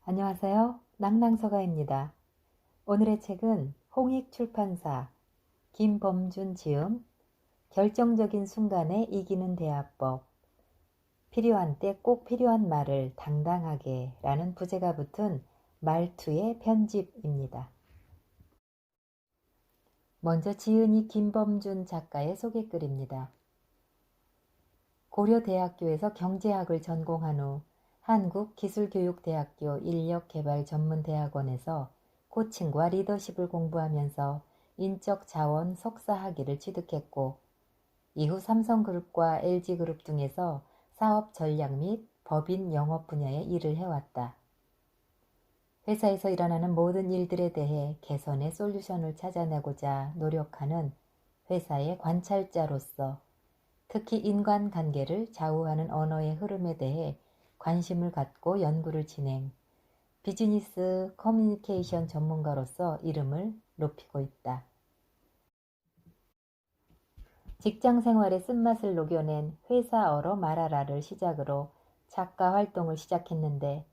안녕하세요. 낭낭서가입니다. 오늘의 책은 홍익출판사 김범준 지음 결정적인 순간에 이기는 대화법 필요한 때 꼭 필요한 말을 당당하게 라는 부제가 붙은 말투의 편집입니다. 먼저 지은이 김범준 작가의 소개글입니다. 고려대학교에서 경제학을 전공한 후 한국기술교육대학교 인력개발전문대학원에서 코칭과 리더십을 공부하면서 인적자원 석사학위를 취득했고 이후 삼성그룹과 LG그룹 등에서 사업 전략 및 법인 영업 분야의 일을 해왔다. 회사에서 일어나는 모든 일들에 대해 개선의 솔루션을 찾아내고자 노력하는 회사의 관찰자로서 특히 인간관계를 좌우하는 언어의 흐름에 대해 관심을 갖고 연구를 진행, 비즈니스 커뮤니케이션 전문가로서 이름을 높이고 있다. 직장 생활의 쓴맛을 녹여낸 회사어로 말하라를 시작으로 작가 활동을 시작했는데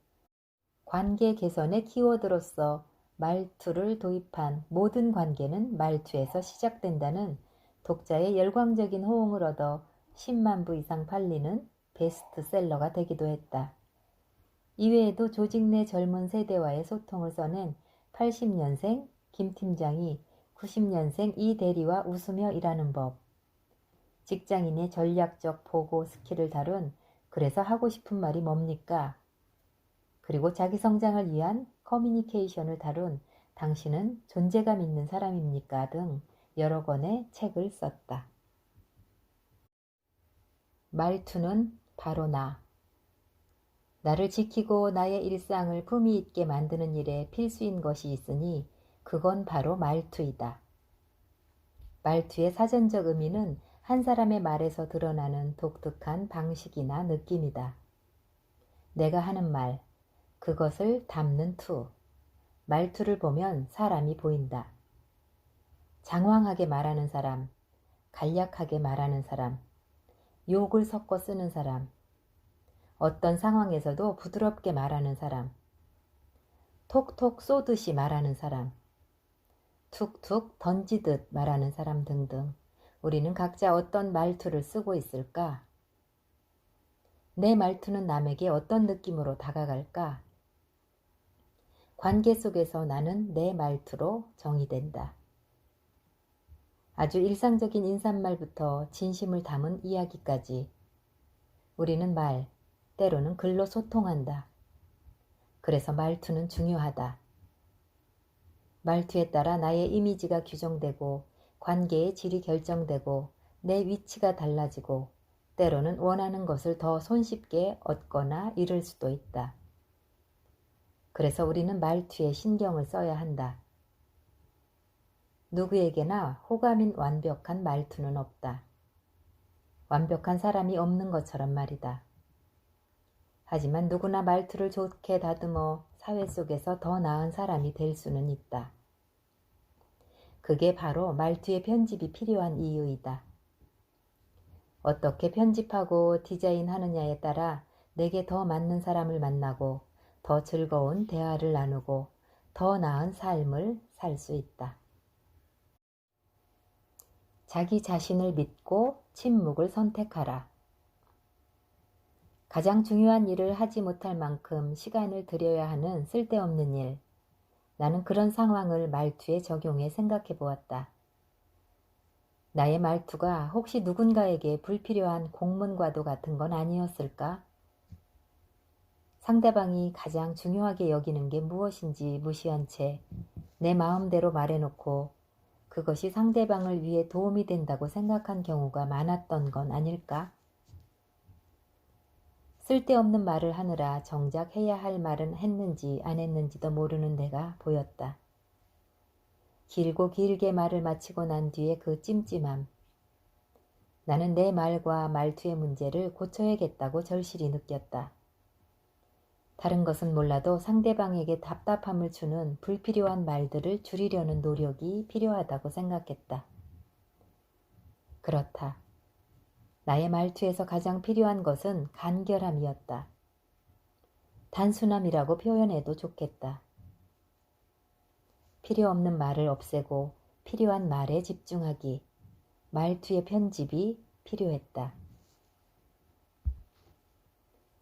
관계 개선의 키워드로서 말투를 도입한 모든 관계는 말투에서 시작된다는 독자의 열광적인 호응을 얻어 10만 부 이상 팔리는 베스트셀러가 되기도 했다. 이외에도 조직 내 젊은 세대와의 소통을 써낸 80년생 김 팀장이 90년생 이 대리와 웃으며 일하는 법, 직장인의 전략적 보고 스킬을 다룬 그래서 하고 싶은 말이 뭡니까? 그리고 자기 성장을 위한 커뮤니케이션을 다룬 당신은 존재감 있는 사람입니까? 등 여러 권의 책을 썼다. 말투는 바로 나를 지키고 나의 일상을 품위 있게 만드는 일에 필수인 것이 있으니 그건 바로 말투이다. 말투의 사전적 의미는 한 사람의 말에서 드러나는 독특한 방식이나 느낌이다. 내가 하는 말, 그것을 담는 투. 말투를 보면 사람이 보인다. 장황하게 말하는 사람, 간략하게 말하는 사람, 욕을 섞어 쓰는 사람, 어떤 상황에서도 부드럽게 말하는 사람, 톡톡 쏘듯이 말하는 사람, 툭툭 던지듯 말하는 사람 등등 우리는 각자 어떤 말투를 쓰고 있을까? 내 말투는 남에게 어떤 느낌으로 다가갈까? 관계 속에서 나는 내 말투로 정의된다. 아주 일상적인 인사말부터 진심을 담은 이야기까지 우리는 때로는 글로 소통한다. 그래서 말투는 중요하다. 말투에 따라 나의 이미지가 규정되고 관계의 질이 결정되고 내 위치가 달라지고 때로는 원하는 것을 더 손쉽게 얻거나 잃을 수도 있다. 그래서 우리는 말투에 신경을 써야 한다. 누구에게나 호감인 완벽한 말투는 없다. 완벽한 사람이 없는 것처럼 말이다. 하지만 누구나 말투를 좋게 다듬어 사회 속에서 더 나은 사람이 될 수는 있다. 그게 바로 말투의 편집이 필요한 이유이다. 어떻게 편집하고 디자인하느냐에 따라 내게 더 맞는 사람을 만나고 더 즐거운 대화를 나누고 더 나은 삶을 살 수 있다. 자기 자신을 믿고 침묵을 선택하라. 가장 중요한 일을 하지 못할 만큼 시간을 들여야 하는 쓸데없는 일. 나는 그런 상황을 말투에 적용해 생각해 보았다. 나의 말투가 혹시 누군가에게 불필요한 공문과도 같은 건 아니었을까? 상대방이 가장 중요하게 여기는 게 무엇인지 무시한 채 내 마음대로 말해놓고 그것이 상대방을 위해 도움이 된다고 생각한 경우가 많았던 건 아닐까? 쓸데없는 말을 하느라 정작 해야 할 말은 했는지 안 했는지도 모르는 내가 보였다. 길고 길게 말을 마치고 난 뒤에 그 찜찜함. 나는 내 말과 말투의 문제를 고쳐야겠다고 절실히 느꼈다. 다른 것은 몰라도 상대방에게 답답함을 주는 불필요한 말들을 줄이려는 노력이 필요하다고 생각했다. 그렇다. 나의 말투에서 가장 필요한 것은 간결함이었다. 단순함이라고 표현해도 좋겠다. 필요 없는 말을 없애고 필요한 말에 집중하기. 말투의 편집이 필요했다.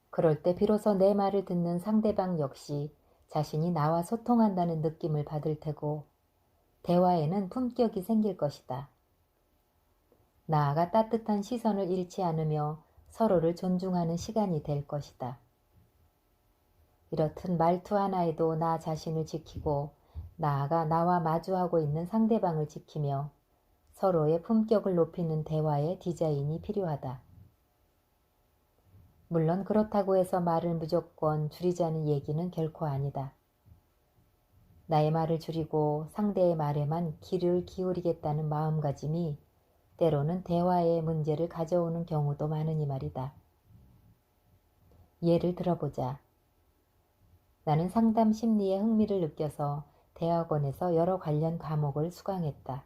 그럴 때 비로소 내 말을 듣는 상대방 역시 자신이 나와 소통한다는 느낌을 받을 테고 대화에는 품격이 생길 것이다. 나아가 따뜻한 시선을 잃지 않으며 서로를 존중하는 시간이 될 것이다. 이렇듯 말투 하나에도 나 자신을 지키고 나아가 나와 마주하고 있는 상대방을 지키며 서로의 품격을 높이는 대화의 디자인이 필요하다. 물론 그렇다고 해서 말을 무조건 줄이자는 얘기는 결코 아니다. 나의 말을 줄이고 상대의 말에만 귀를 기울이겠다는 마음가짐이 때로는 대화에 문제를 가져오는 경우도 많으니 말이다. 예를 들어보자. 나는 상담 심리에 흥미를 느껴서 대학원에서 여러 관련 과목을 수강했다.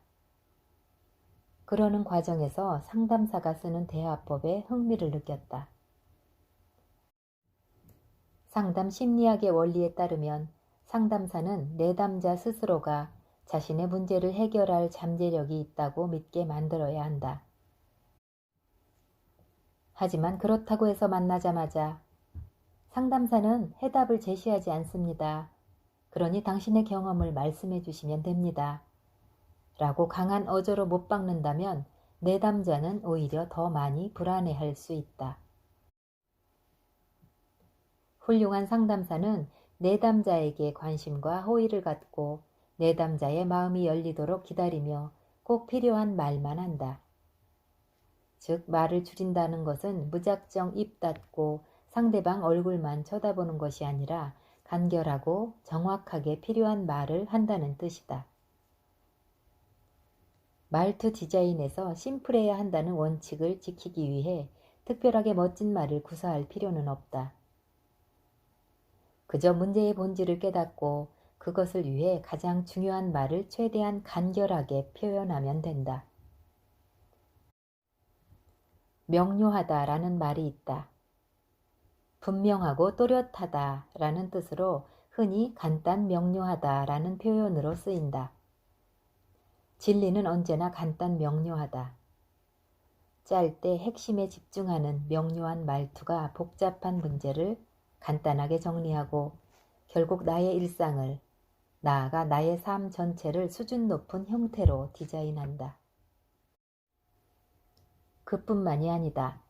그러는 과정에서 상담사가 쓰는 대화법에 흥미를 느꼈다. 상담 심리학의 원리에 따르면 상담사는 내담자 스스로가 자신의 문제를 해결할 잠재력이 있다고 믿게 만들어야 한다. 하지만 그렇다고 해서 만나자마자 상담사는 해답을 제시하지 않습니다. 그러니 당신의 경험을 말씀해 주시면 됩니다. 라고 강한 어조로 못 박는다면 내담자는 오히려 더 많이 불안해할 수 있다. 훌륭한 상담사는 내담자에게 관심과 호의를 갖고 내담자의 마음이 열리도록 기다리며 꼭 필요한 말만 한다. 즉 말을 줄인다는 것은 무작정 입 닫고 상대방 얼굴만 쳐다보는 것이 아니라 간결하고 정확하게 필요한 말을 한다는 뜻이다. 말투 디자인에서 심플해야 한다는 원칙을 지키기 위해 특별하게 멋진 말을 구사할 필요는 없다. 그저 문제의 본질을 깨닫고 그것을 위해 가장 중요한 말을 최대한 간결하게 표현하면 된다. 명료하다라는 말이 있다. 분명하고 또렷하다라는 뜻으로 흔히 간단 명료하다라는 표현으로 쓰인다. 진리는 언제나 간단 명료하다. 짧게 핵심에 집중하는 명료한 말투가 복잡한 문제를 간단하게 정리하고 결국 나의 일상을, 나아가 나의 삶 전체를 수준 높은 형태로 디자인한다. 그뿐만이 아니다.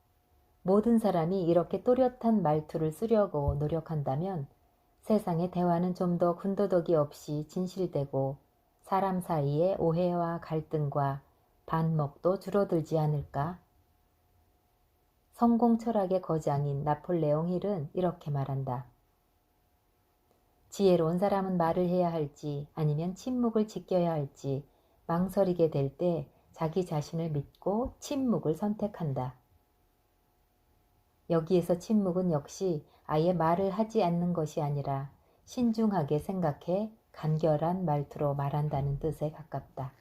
모든 사람이 이렇게 또렷한 말투를 쓰려고 노력한다면 세상의 대화는 좀 더 군더더기 없이 진실되고 사람 사이의 오해와 갈등과 반목도 줄어들지 않을까? 성공 철학의 거장인 나폴레옹 힐은 이렇게 말한다. 지혜로운 사람은 말을 해야 할지 아니면 침묵을 지켜야 할지 망설이게 될 때 자기 자신을 믿고 침묵을 선택한다. 여기에서 침묵은 역시 아예 말을 하지 않는 것이 아니라 신중하게 생각해 간결한 말투로 말한다는 뜻에 가깝다.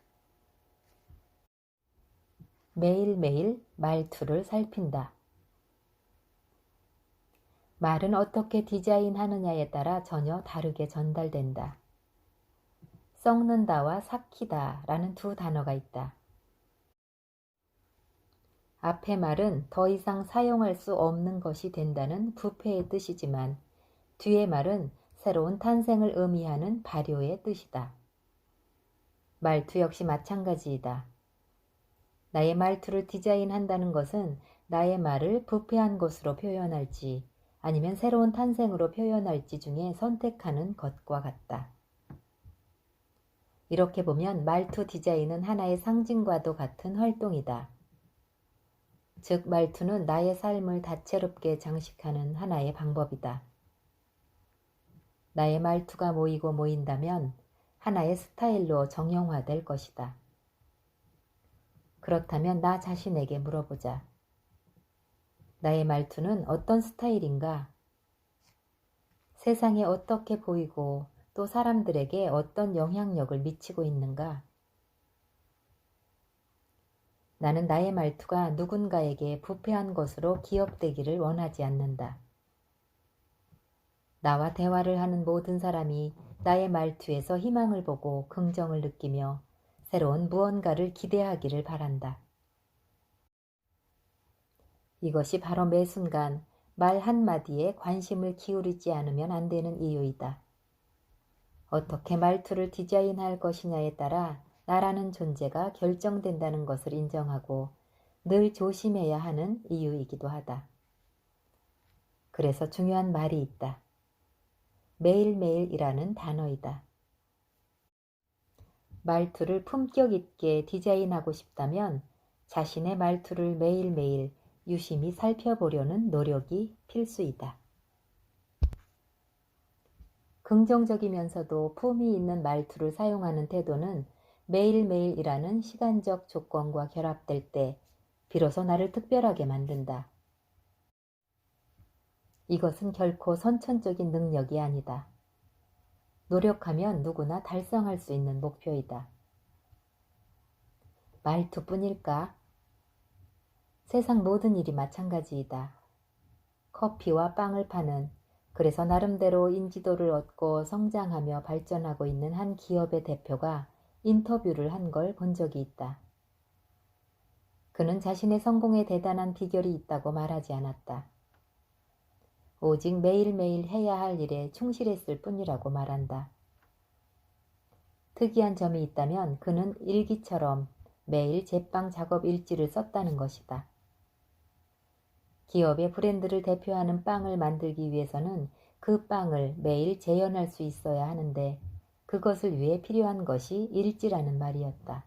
매일매일 말투를 살핀다. 말은 어떻게 디자인하느냐에 따라 전혀 다르게 전달된다. 썩는다와 삭히다 라는 두 단어가 있다. 앞의 말은 더 이상 사용할 수 없는 것이 된다는 부패의 뜻이지만 뒤의 말은 새로운 탄생을 의미하는 발효의 뜻이다. 말투 역시 마찬가지이다. 나의 말투를 디자인한다는 것은 나의 말을 부패한 것으로 표현할지 아니면 새로운 탄생으로 표현할지 중에 선택하는 것과 같다. 이렇게 보면 말투 디자인은 하나의 상징과도 같은 활동이다. 즉 말투는 나의 삶을 다채롭게 장식하는 하나의 방법이다. 나의 말투가 모이고 모인다면 하나의 스타일로 정형화될 것이다. 그렇다면 나 자신에게 물어보자. 나의 말투는 어떤 스타일인가? 세상에 어떻게 보이고 또 사람들에게 어떤 영향력을 미치고 있는가? 나는 나의 말투가 누군가에게 부패한 것으로 기억되기를 원하지 않는다. 나와 대화를 하는 모든 사람이 나의 말투에서 희망을 보고 긍정을 느끼며 새로운 무언가를 기대하기를 바란다. 이것이 바로 매 순간 말 한마디에 관심을 기울이지 않으면 안 되는 이유이다. 어떻게 말투를 디자인할 것이냐에 따라 나라는 존재가 결정된다는 것을 인정하고 늘 조심해야 하는 이유이기도 하다. 그래서 중요한 말이 있다. 매일매일이라는 단어이다. 말투를 품격 있게 디자인하고 싶다면 자신의 말투를 매일매일 유심히 살펴보려는 노력이 필수이다. 긍정적이면서도 품위 있는 말투를 사용하는 태도는 매일매일이라는 시간적 조건과 결합될 때 비로소 나를 특별하게 만든다. 이것은 결코 선천적인 능력이 아니다. 노력하면 누구나 달성할 수 있는 목표이다. 말투뿐일까? 세상 모든 일이 마찬가지이다. 커피와 빵을 파는, 그래서 나름대로 인지도를 얻고 성장하며 발전하고 있는 한 기업의 대표가 인터뷰를 한 걸 본 적이 있다. 그는 자신의 성공에 대단한 비결이 있다고 말하지 않았다. 오직 매일매일 해야 할 일에 충실했을 뿐이라고 말한다. 특이한 점이 있다면 그는 일기처럼 매일 제빵 작업 일지를 썼다는 것이다. 기업의 브랜드를 대표하는 빵을 만들기 위해서는 그 빵을 매일 재현할 수 있어야 하는데 그것을 위해 필요한 것이 일지라는 말이었다.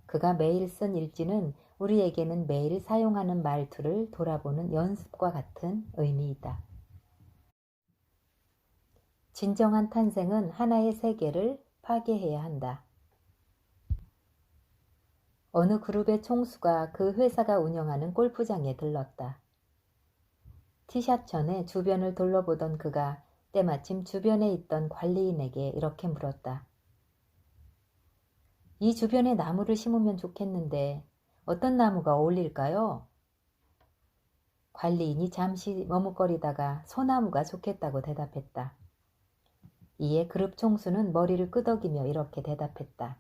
그가 매일 쓴 일지는 우리에게는 매일 사용하는 말투를 돌아보는 연습과 같은 의미이다. 진정한 탄생은 하나의 세계를 파괴해야 한다. 어느 그룹의 총수가 그 회사가 운영하는 골프장에 들렀다. 티샷 전에 주변을 둘러보던 그가 때마침 주변에 있던 관리인에게 이렇게 물었다. 이 주변에 나무를 심으면 좋겠는데 어떤 나무가 어울릴까요? 관리인이 잠시 머뭇거리다가 소나무가 좋겠다고 대답했다. 이에 그룹 총수는 머리를 끄덕이며 이렇게 대답했다.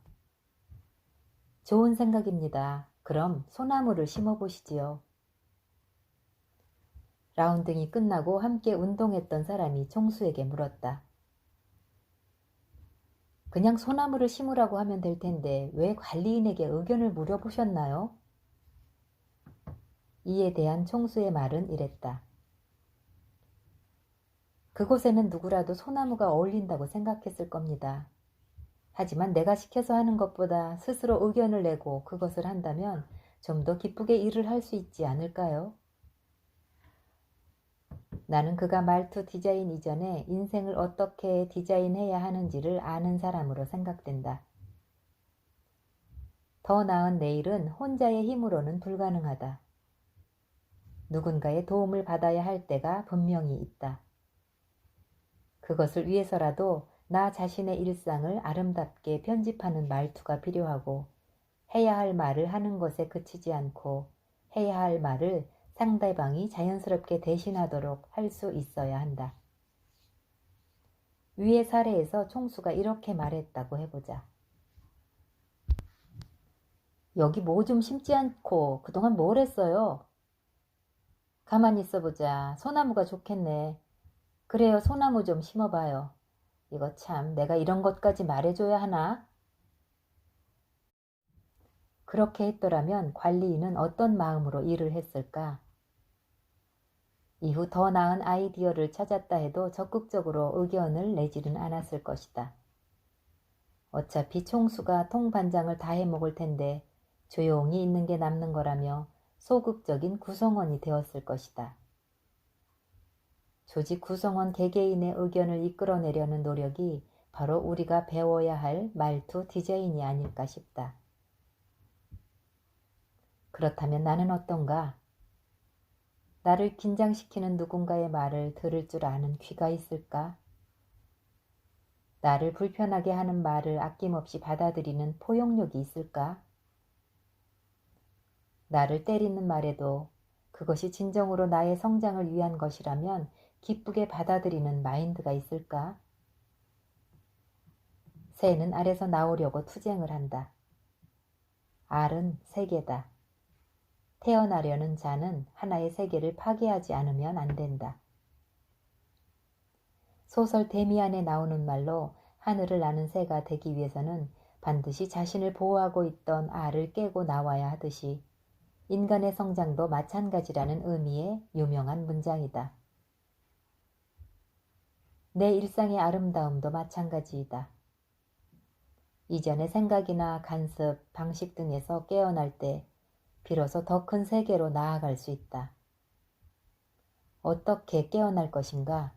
좋은 생각입니다. 그럼 소나무를 심어보시지요. 라운딩이 끝나고 함께 운동했던 사람이 총수에게 물었다. 그냥 소나무를 심으라고 하면 될 텐데 왜 관리인에게 의견을 물어보셨나요? 이에 대한 총수의 말은 이랬다. 그곳에는 누구라도 소나무가 어울린다고 생각했을 겁니다. 하지만 내가 시켜서 하는 것보다 스스로 의견을 내고 그것을 한다면 좀 더 기쁘게 일을 할 수 있지 않을까요? 나는 그가 말투 디자인 이전에 인생을 어떻게 디자인해야 하는지를 아는 사람으로 생각된다. 더 나은 내일은 혼자의 힘으로는 불가능하다. 누군가의 도움을 받아야 할 때가 분명히 있다. 그것을 위해서라도 나 자신의 일상을 아름답게 편집하는 말투가 필요하고 해야 할 말을 하는 것에 그치지 않고 해야 할 말을 상대방이 자연스럽게 대신하도록 할 수 있어야 한다. 위의 사례에서 총수가 이렇게 말했다고 해보자. 여기 뭐 좀 심지 않고 그동안 뭘 했어요? 가만히 있어보자. 소나무가 좋겠네. 그래요, 소나무 좀 심어봐요. 이거 참 내가 이런 것까지 말해줘야 하나? 그렇게 했더라면 관리인은 어떤 마음으로 일을 했을까? 이후 더 나은 아이디어를 찾았다 해도 적극적으로 의견을 내지는 않았을 것이다. 어차피 총수가 통반장을 다 해먹을 텐데 조용히 있는 게 남는 거라며 소극적인 구성원이 되었을 것이다. 조직 구성원 개개인의 의견을 이끌어내려는 노력이 바로 우리가 배워야 할 말투 디자인이 아닐까 싶다. 그렇다면 나는 어떤가? 나를 긴장시키는 누군가의 말을 들을 줄 아는 귀가 있을까? 나를 불편하게 하는 말을 아낌없이 받아들이는 포용력이 있을까? 나를 때리는 말에도 그것이 진정으로 나의 성장을 위한 것이라면 기쁘게 받아들이는 마인드가 있을까? 새는 알에서 나오려고 투쟁을 한다. 알은 세계다. 태어나려는 자는 하나의 세계를 파괴하지 않으면 안 된다. 소설 데미안에 나오는 말로 하늘을 나는 새가 되기 위해서는 반드시 자신을 보호하고 있던 알을 깨고 나와야 하듯이 인간의 성장도 마찬가지라는 의미의 유명한 문장이다. 내 일상의 아름다움도 마찬가지이다. 이전의 생각이나 간섭, 방식 등에서 깨어날 때 비로소 더 큰 세계로 나아갈 수 있다. 어떻게 깨어날 것인가?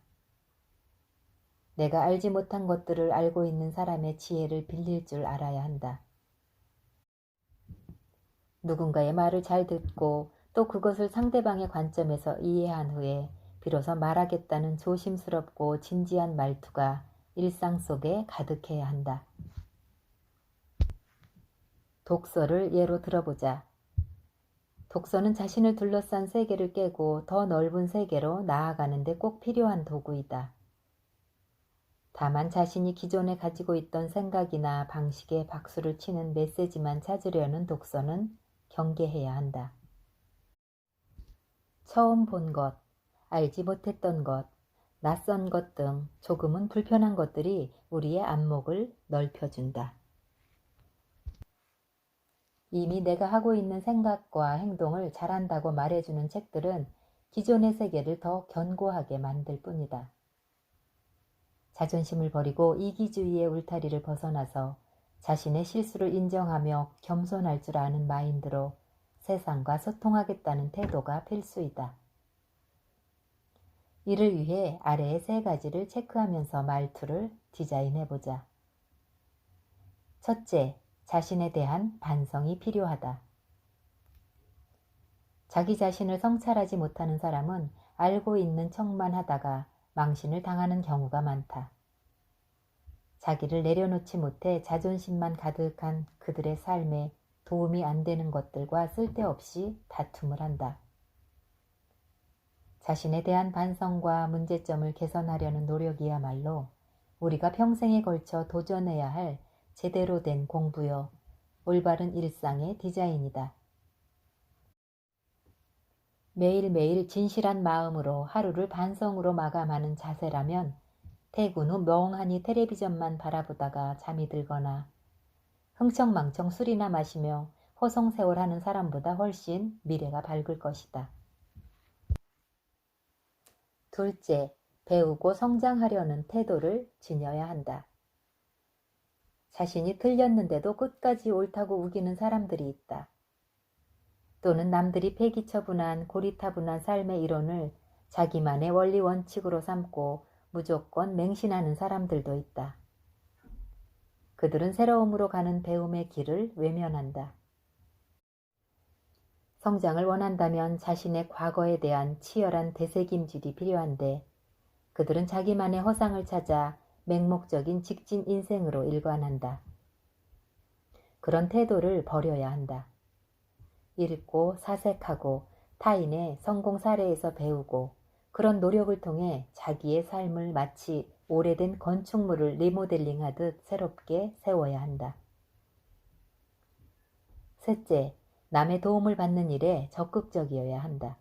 내가 알지 못한 것들을 알고 있는 사람의 지혜를 빌릴 줄 알아야 한다. 누군가의 말을 잘 듣고 또 그것을 상대방의 관점에서 이해한 후에 비로소 말하겠다는 조심스럽고 진지한 말투가 일상 속에 가득해야 한다. 독서를 예로 들어보자. 독서는 자신을 둘러싼 세계를 깨고 더 넓은 세계로 나아가는 데 꼭 필요한 도구이다. 다만 자신이 기존에 가지고 있던 생각이나 방식에 박수를 치는 메시지만 찾으려는 독서는 경계해야 한다. 처음 본 것, 알지 못했던 것, 낯선 것 등 조금은 불편한 것들이 우리의 안목을 넓혀준다. 이미 내가 하고 있는 생각과 행동을 잘한다고 말해주는 책들은 기존의 세계를 더 견고하게 만들 뿐이다. 자존심을 버리고 이기주의의 울타리를 벗어나서 자신의 실수를 인정하며 겸손할 줄 아는 마인드로 세상과 소통하겠다는 태도가 필수이다. 이를 위해 아래의 3가지를 체크하면서 말투를 디자인해보자. 첫째, 자신에 대한 반성이 필요하다. 자기 자신을 성찰하지 못하는 사람은 알고 있는 척만 하다가 망신을 당하는 경우가 많다. 자기를 내려놓지 못해 자존심만 가득한 그들의 삶에 도움이 안 되는 것들과 쓸데없이 다툼을 한다. 자신에 대한 반성과 문제점을 개선하려는 노력이야말로 우리가 평생에 걸쳐 도전해야 할 제대로 된 공부요, 올바른 일상의 디자인이다. 매일매일 진실한 마음으로 하루를 반성으로 마감하는 자세라면 퇴근 후 멍하니 텔레비전만 바라보다가 잠이 들거나 흥청망청 술이나 마시며 호송세월하는 사람보다 훨씬 미래가 밝을 것이다. 둘째, 배우고 성장하려는 태도를 지녀야 한다. 자신이 틀렸는데도 끝까지 옳다고 우기는 사람들이 있다. 또는 남들이 폐기처분한 고리타분한 삶의 이론을 자기만의 원리 원칙으로 삼고 무조건 맹신하는 사람들도 있다. 그들은 새로움으로 가는 배움의 길을 외면한다. 성장을 원한다면 자신의 과거에 대한 치열한 되새김질이 필요한데 그들은 자기만의 허상을 찾아 맹목적인 직진 인생으로 일관한다. 그런 태도를 버려야 한다. 읽고 사색하고 타인의 성공 사례에서 배우고 그런 노력을 통해 자기의 삶을 마치 오래된 건축물을 리모델링하듯 새롭게 세워야 한다. 셋째, 남의 도움을 받는 일에 적극적이어야 한다.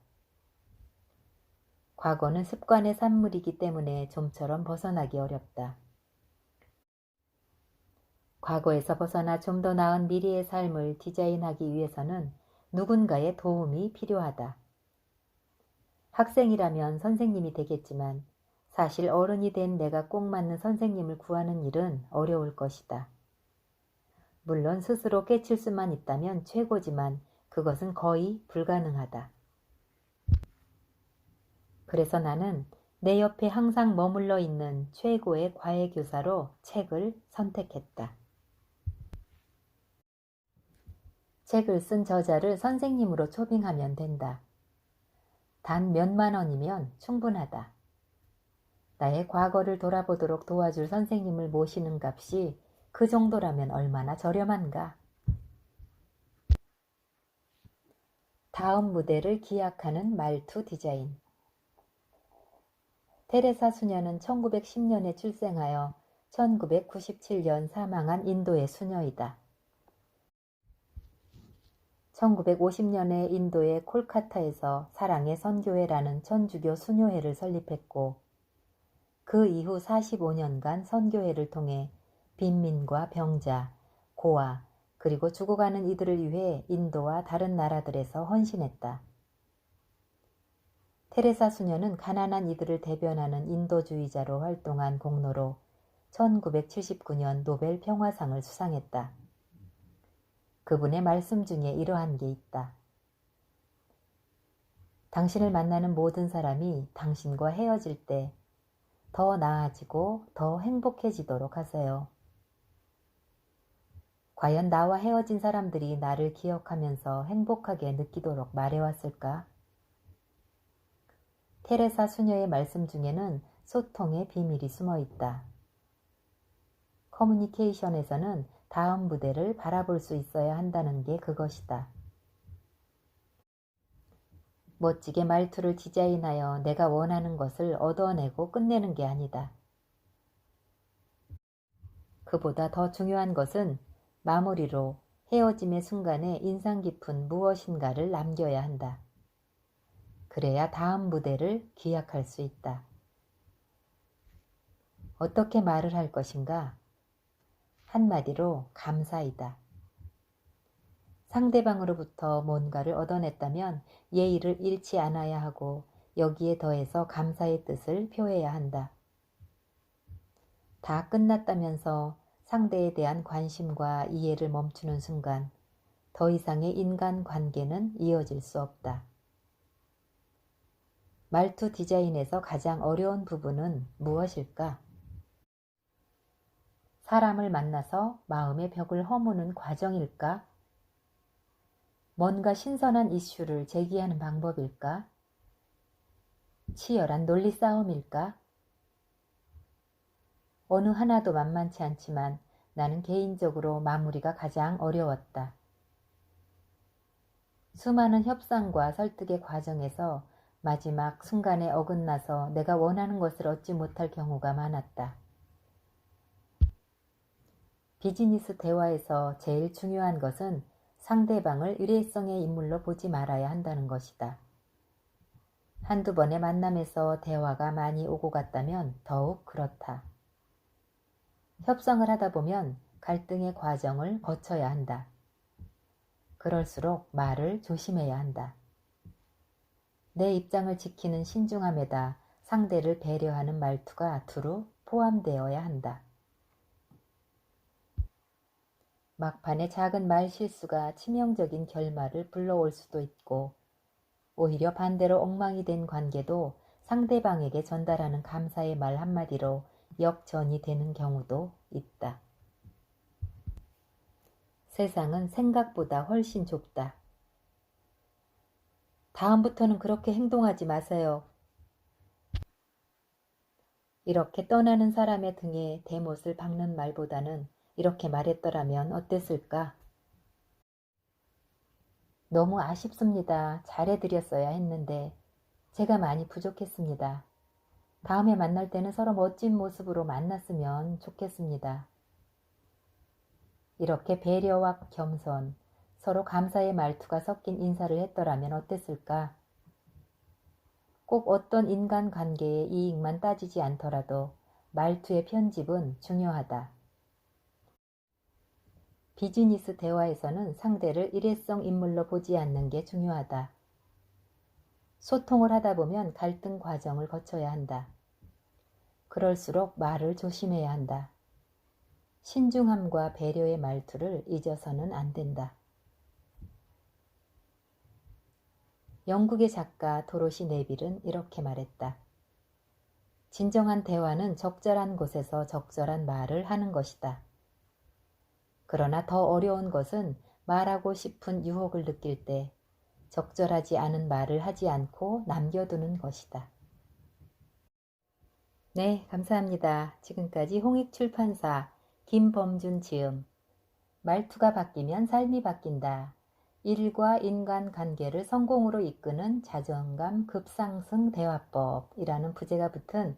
과거는 습관의 산물이기 때문에 좀처럼 벗어나기 어렵다. 과거에서 벗어나 좀 더 나은 미래의 삶을 디자인하기 위해서는 누군가의 도움이 필요하다. 학생이라면 선생님이 되겠지만 사실 어른이 된 내가 꼭 맞는 선생님을 구하는 일은 어려울 것이다. 물론 스스로 깨칠 수만 있다면 최고지만 그것은 거의 불가능하다. 그래서 나는 내 옆에 항상 머물러 있는 최고의 과외교사로 책을 선택했다. 책을 쓴 저자를 선생님으로 초빙하면 된다. 단 몇만 원이면 충분하다. 나의 과거를 돌아보도록 도와줄 선생님을 모시는 값이 그 정도라면 얼마나 저렴한가. 다음 무대를 기약하는 말투 디자인. 테레사 수녀는 1910년에 출생하여 1997년 사망한 인도의 수녀이다. 1950년에 인도의 콜카타에서 사랑의 선교회라는 천주교 수녀회를 설립했고 그 이후 45년간 선교회를 통해 빈민과 병자, 고아, 그리고 죽어가는 이들을 위해 인도와 다른 나라들에서 헌신했다. 테레사 수녀는 가난한 이들을 대변하는 인도주의자로 활동한 공로로 1979년 노벨 평화상을 수상했다. 그분의 말씀 중에 이러한 게 있다. 당신을 만나는 모든 사람이 당신과 헤어질 때 더 나아지고 더 행복해지도록 하세요. 과연 나와 헤어진 사람들이 나를 기억하면서 행복하게 느끼도록 말해왔을까? 테레사 수녀의 말씀 중에는 소통의 비밀이 숨어 있다. 커뮤니케이션에서는 다음 무대를 바라볼 수 있어야 한다는 게 그것이다. 멋지게 말투를 디자인하여 내가 원하는 것을 얻어내고 끝내는 게 아니다. 그보다 더 중요한 것은 마무리로 헤어짐의 순간에 인상 깊은 무엇인가를 남겨야 한다. 그래야 다음 무대를 기약할 수 있다. 어떻게 말을 할 것인가? 한마디로 감사이다. 상대방으로부터 뭔가를 얻어냈다면 예의를 잃지 않아야 하고 여기에 더해서 감사의 뜻을 표해야 한다. 다 끝났다면서 상대에 대한 관심과 이해를 멈추는 순간 더 이상의 인간관계는 이어질 수 없다. 말투 디자인에서 가장 어려운 부분은 무엇일까? 사람을 만나서 마음의 벽을 허무는 과정일까? 뭔가 신선한 이슈를 제기하는 방법일까? 치열한 논리 싸움일까? 어느 하나도 만만치 않지만 나는 개인적으로 마무리가 가장 어려웠다. 수많은 협상과 설득의 과정에서 마지막 순간에 어긋나서 내가 원하는 것을 얻지 못할 경우가 많았다. 비즈니스 대화에서 제일 중요한 것은 상대방을 일회성의 인물로 보지 말아야 한다는 것이다. 한두 번의 만남에서 대화가 많이 오고 갔다면 더욱 그렇다. 협상을 하다 보면 갈등의 과정을 거쳐야 한다. 그럴수록 말을 조심해야 한다. 내 입장을 지키는 신중함에다 상대를 배려하는 말투가 두루 포함되어야 한다. 막판에 작은 말 실수가 치명적인 결말을 불러올 수도 있고 오히려 반대로 엉망이 된 관계도 상대방에게 전달하는 감사의 말 한마디로 역전이 되는 경우도 있다. 세상은 생각보다 훨씬 좁다. 다음부터는 그렇게 행동하지 마세요. 이렇게 떠나는 사람의 등에 대못을 박는 말보다는 이렇게 말했더라면 어땠을까? 너무 아쉽습니다. 잘해드렸어야 했는데 제가 많이 부족했습니다. 다음에 만날 때는 서로 멋진 모습으로 만났으면 좋겠습니다. 이렇게 배려와 겸손, 서로 감사의 말투가 섞인 인사를 했더라면 어땠을까? 꼭 어떤 인간관계의 이익만 따지지 않더라도 말투의 편집은 중요하다. 비즈니스 대화에서는 상대를 일회성 인물로 보지 않는 게 중요하다. 소통을 하다 보면 갈등 과정을 거쳐야 한다. 그럴수록 말을 조심해야 한다. 신중함과 배려의 말투를 잊어서는 안 된다. 영국의 작가 도로시 네빌은 이렇게 말했다. 진정한 대화는 적절한 곳에서 적절한 말을 하는 것이다. 그러나 더 어려운 것은 말하고 싶은 유혹을 느낄 때 적절하지 않은 말을 하지 않고 남겨두는 것이다. 네, 감사합니다. 지금까지 홍익출판사 김범준 지음 말투가 바뀌면 삶이 바뀐다. 일과 인간 관계를 성공으로 이끄는 자존감 급상승 대화법이라는 부제가 붙은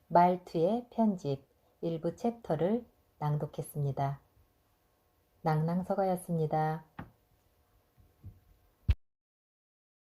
말투의 편집 일부 챕터를 낭독했습니다. 낭낭서가였습니다.